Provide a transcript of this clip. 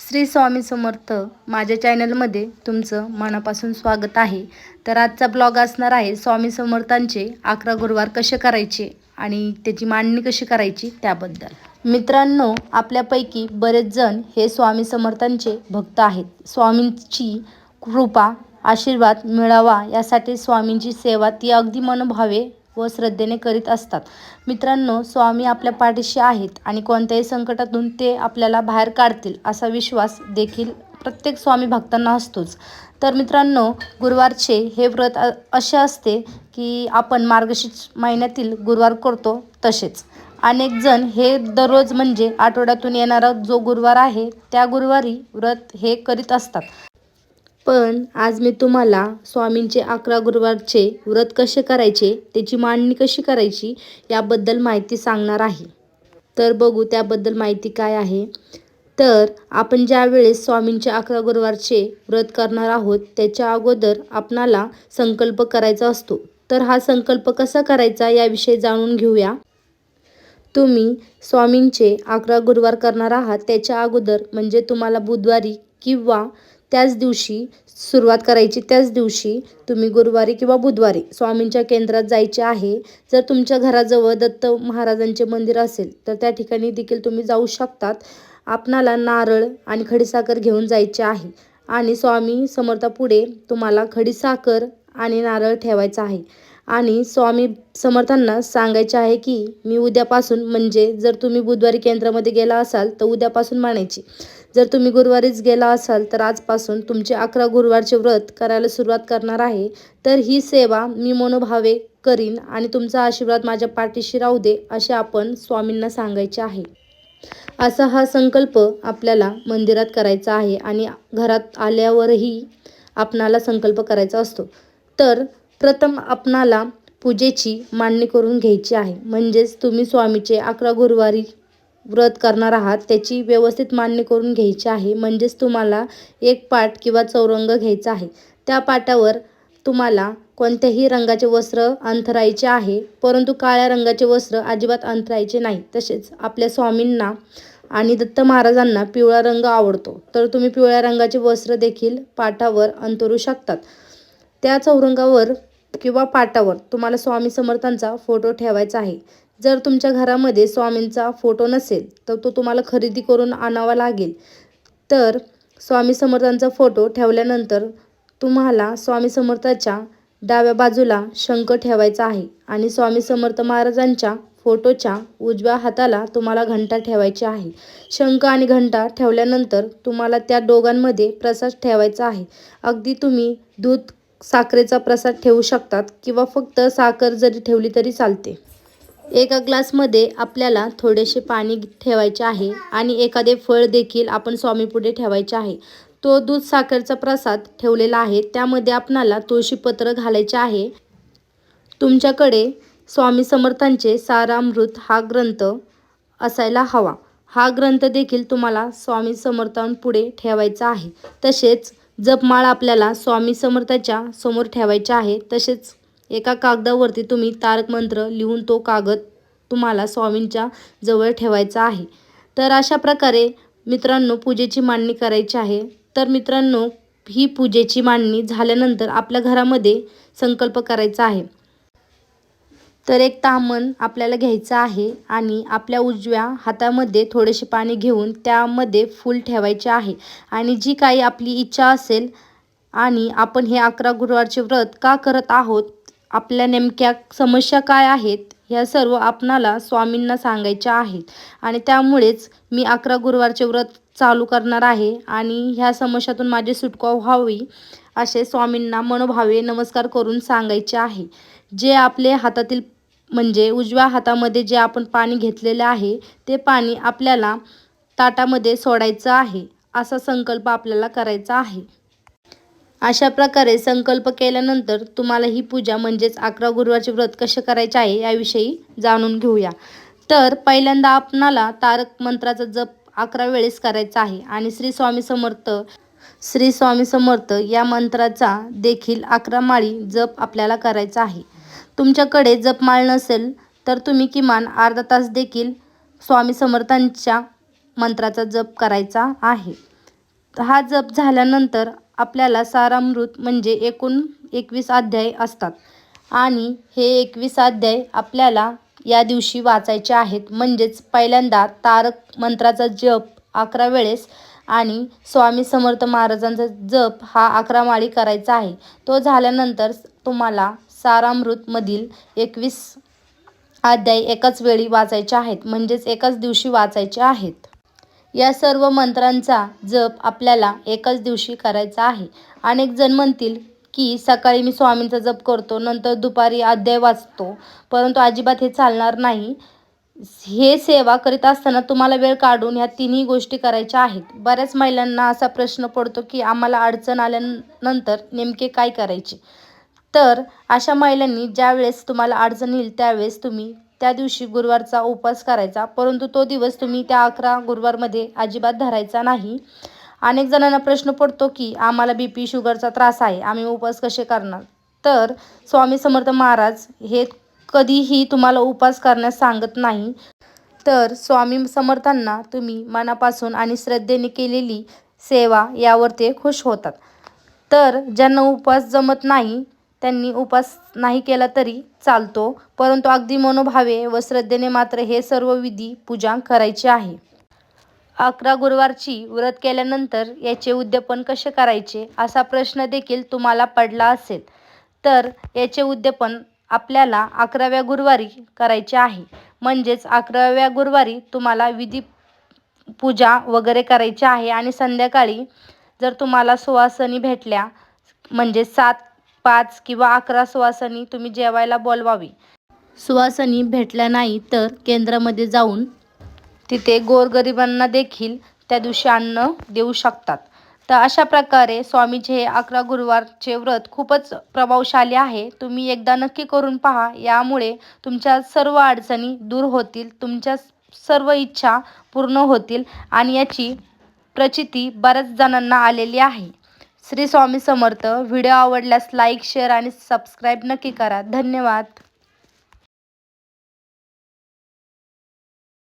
श्री स्वामी समर्थ माझ्या चॅनलमध्ये तुमचं मनापासून स्वागत आहे। तर आजचा ब्लॉग असणार आहे स्वामी समर्थांचे 11 गुरुवार कसे करायचे आणि त्याची मांडणी कशी करायची त्याबद्दल। मित्रांनो, आपल्यापैकी बरेच जण हे स्वामी समर्थांचे भक्त आहेत। स्वामींची कृपा आशीर्वाद मिळावा यासाठी स्वामींची सेवा ती अगदी मनोभावे व श्रद्धेने करीत असतात। मित्रांनो, स्वामी आपल्या पाठीशी आहेत आणि कोणत्याही संकटातून ते आपल्याला बाहेर काढतील असा विश्वास देखील प्रत्येक स्वामी भक्तांना असतोच। तर मित्रांनो, गुरुवारचे हे व्रत असे असते की आपण मार्गशीर्ष महिन्यातील गुरुवार करतो तसेच अनेक जण हे दररोज म्हणजे आठवड्यातून येणारा जो गुरुवार आहे त्या गुरुवारी व्रत हे करीत असतात। पण आज मी तुम्हाला स्वामींचे 11 गुरुवारचे व्रत कसे करायचे, त्याची मांडणी कशी करायची याबद्दल माहिती सांगणार आहे। तर बघू त्याबद्दल माहिती काय आहे। तर आपण ज्या वेळेस स्वामींचे 11 गुरुवारचे व्रत करणार आहोत त्याच्या अगोदर आपणाला संकल्प करायचा असतो। तर हा संकल्प कसा करायचा याविषयी जाणून घेऊया। तुम्ही स्वामींचे 11 गुरुवार करणार आहात त्याच्या अगोदर म्हणजे तुम्हाला बुधवारी किंवा त्याच दिवशी सुरुवात करायची, त्याच दिवशी तुम्ही गुरुवारी किंवा बुधवारी स्वामींच्या केंद्रात जायचे आहे। जर तुमच्या घराजवळ दत्त महाराजांचे मंदिर असेल तर त्या ठिकाणी देखील तुम्ही जाऊ शकतात। आपणाला नारळ आणि खडीसाखर घेऊन जायचे आहे आणि स्वामी समर्थापुढे तुम्हाला खडीसाखर आणि नारळ ठेवायचा आहे आणि स्वामी समर्थांना सांगायचे आहे की मी उद्यापासून, म्हणजे जर तुम्ही बुधवारी केंद्रामध्ये गेला असाल तर उद्यापासून मानायची, जर तुम्ही गुरुवारीच गेला असाल तर आजपासून तुमचे 11 गुरुवारचे व्रत करायला सुरुवात करणार आहे। तर ही सेवा मी मनोभावे करीन आणि तुमचा आशीर्वाद माझ्या पाठीशी राहू दे असे आपण स्वामींना सांगायचे आहे। असा हा संकल्प आपल्याला मंदिरात करायचा आहे आणि घरात आल्यावरही आपणाला संकल्प करायचा असतो। तर प्रथम आपणाला पूजेची मांडणी करून घ्यायची आहे, म्हणजेच तुम्ही स्वामीचे 11 गुरुवारी व्रत करणार आहात त्याची व्यवस्थित मांडणी करून घ्यायची आहे। म्हणजेच तुम्हाला एक पाट किंवा चौरंग घ्यायचा आहे। त्या पाटावर तुम्हाला कोणत्याही रंगाचे वस्त्र अंथरायचे आहे, परंतु काळ्या रंगाचे वस्त्र अजिबात अंथरायचे नाही। तसेच आपल्या स्वामींना आणि दत्त महाराजांना पिवळा रंग आवडतो, तर तुम्ही पिवळ्या रंगाचे वस्त्र देखील पाटावर अंथरू शकतात। त्या चौरंगावर किंवा पाटावर तुम्हाला स्वामी समर्थांचा फोटो ठेवायचा आहे। जर तुमच्या घरामध्ये स्वामींचा फोटो नसेल तर तो तुम्हाला खरेदी करून आणावा लागेल। तर स्वामी समर्थांचा फोटो ठेवल्यानंतर तुम्हाला स्वामी समर्थाच्या डाव्या बाजूला शंख ठेवायचा आहे आणि स्वामी समर्थ महाराजांच्या फोटोच्या उजव्या हाताला तुम्हाला घंटा ठेवायची आहे। शंख आणि घंटा ठेवल्यानंतर तुम्हाला त्या दोघांमध्ये प्रसाद ठेवायचा आहे। अगदी तुम्ही दूध साखरेचा प्रसाद ठेवू शकतात किंवा फक्त साखर जरी ठेवली तरी चालते। एका ग्लासमध्ये आपल्याला थोडेसे पाणी ठेवायचे आहे आणि एखादे फळ देखील आपण स्वामीपुढे ठेवायचे आहे। तो दूध साखरेचा प्रसाद ठेवलेला आहे त्यामध्ये आपणाला तुळशीपत्र घालायचे आहे। तुमच्याकडे स्वामी समर्थांचे सारामृत हा ग्रंथ असायला हवा। हा ग्रंथ देखील तुम्हाला स्वामी समर्थांपुढे ठेवायचा आहे। तसेच जपमाळ आपल्याला स्वामी समर्थाच्या समोर ठेवायचा आहे। तसेच एका कागदावरती तुम्ही तारक मंत्र लिहून तो कागद तुम्हाला स्वामींच्या जवळ ठेवायचा आहे। तर अशा प्रकारे मित्रांनो पूजेची मांडणी करायची आहे। तर मित्रांनो, ही पूजेची मांडणी झाल्यानंतर आपल्या घरामध्ये संकल्प करायचा आहे। तर एक ताम्हण आपल्याला घ्यायचं आहे आणि आपल्या उजव्या हातामध्ये थोडेसे पाणी घेऊन त्यामध्ये फूल ठेवायचे आहे आणि जी काही आपली इच्छा असेल आणि आपण हे 11 गुरुवारचे व्रत का करत आहोत, आपल्या नेमक्या समस्या काय आहेत, ह्या सर्व आपणाला स्वामींना सांगायच्या आहेत आणि त्यामुळेच मी 11 गुरुवारचे व्रत चालू करणार आहे आणि ह्या समस्यातून माझी सुटका व्हावी असे स्वामींना मनोभावे नमस्कार करून सांगायचे आहे। जे आपले हातातील म्हणजे उजव्या हातामध्ये जे आपण पाणी घेतलेले आहे ते पाणी आपल्याला ताटामध्ये सोडायचं आहे, असा संकल्प आपल्याला करायचा आहे। अशा प्रकारे संकल्प केल्यानंतर तुम्हाला ही पूजा म्हणजेच 11 गुरुवारचे व्रत कसे करायचे आहे याविषयी जाणून घेऊया। तर पहिल्यांदा आपणाला तारक मंत्राचा जप 11 वेळेस करायचा आहे आणि श्री स्वामी समर्थ या मंत्राचा देखील 11 माळी जप आपल्याला करायचा आहे। तुमच्याकडे जपमाळ नसेल तर तुम्ही किमान अर्धा तास देखील स्वामी समर्थांच्या मंत्राचा जप करायचा आहे। हा जप झाल्यानंतर आपल्याला सारामृत म्हणजे एकूण 21 अध्याय असतात आणि हे 21 अध्याय आपल्याला या दिवशी वाचायचे आहेत. म्हणजेच पहिल्यांदा तारक मंत्राचा जप 11 वेळेस आणि स्वामी समर्थ महाराजांचा जप हा 11 माळी करायचा आहे. तो झाल्यानंतर तुम्हाला सारामृतमधील 21 अध्याय एकाच वेळी वाचायचे आहेत, म्हणजेच एकाच दिवशी वाचायचे आहेत. या सर्व मंत्रांचा जप आपल्याला एकाच दिवशी करायचा आहे. अनेक जण म्हणतील की सकाळी मी स्वामींचा जप करतो, नंतर दुपारी अध्याय वाचतो, परंतु अजिबात हे चालणार नाही. हे सेवा करीत असताना तुम्हाला वेळ काढून ह्या तिन्ही गोष्टी करायच्या आहेत. बऱ्याच महिलांना असा प्रश्न पडतो की आम्हाला अडचण आल्यानंतर नेमके काय करायचे. तर अशा महिलांनी ज्यावेळेस तुम्हाला अडचण येईल त्यावेळेस तुम्ही त्या दिवशी गुरुवारचा उपवास करायचा, परंतु तो दिवस तुम्ही त्या 11 गुरुवारमध्ये अजिबात धरायचा नाही. अनेक जणांना प्रश्न पडतो की आम्हाला BP शुगरचा त्रास आहे, आम्ही उपवास कसे करणार. तर स्वामी समर्थ महाराज हे कधीही तुम्हाला उपवास करण्यास सांगत नाही. तर स्वामी समर्थांना तुम्ही मनापासून आणि श्रद्धेने केलेली सेवा यावर ते खुश होतात. तर ज्यांना उपवास जमत नाही त्यांनी उपवास नाही केला तरी चालतो, परंतु अगदी मनोभावे व श्रद्धेने मात्र हे सर्व विधी पूजा करायची आहे. 11 गुरुवारची व्रत केल्यानंतर याचे उद्यापन कसे करायचे असा प्रश्न देखील तुम्हाला पडला असेल. तर याचे उद्यापन आपल्याला 11व्या गुरुवारी करायचे आहे. म्हणजेच 11व्या गुरुवारी तुम्हाला विधी पूजा वगैरे करायची आहे आणि संध्याकाळी जर तुम्हाला सुवासिनी भेटल्या म्हणजे 7, 5 किंवा 11 सुवासिनी तुम्ही जेवायला बोलवावी. सुवासिनी भेटल्या नाही तर केंद्रामध्ये जाऊन तिथे गोरगरिबांना देखील त्या दिवशी अन्न देऊ शकतात. तर अशा प्रकारे स्वामीचे हे 11 गुरुवारचे व्रत खूपच प्रभावशाली आहे. तुम्ही एकदा नक्की करून पहा. यामुळे तुमच्या सर्व अडचणी दूर होतील, तुमच्या सर्व इच्छा पूर्ण होतील आणि याची प्रचिती बऱ्याच जणांना आलेली आहे. श्री स्वामी समर्थ. व्हिडिओ आवडल्यास लाईक, शेअर आणि सबस्क्राईब नक्की करा. धन्यवाद.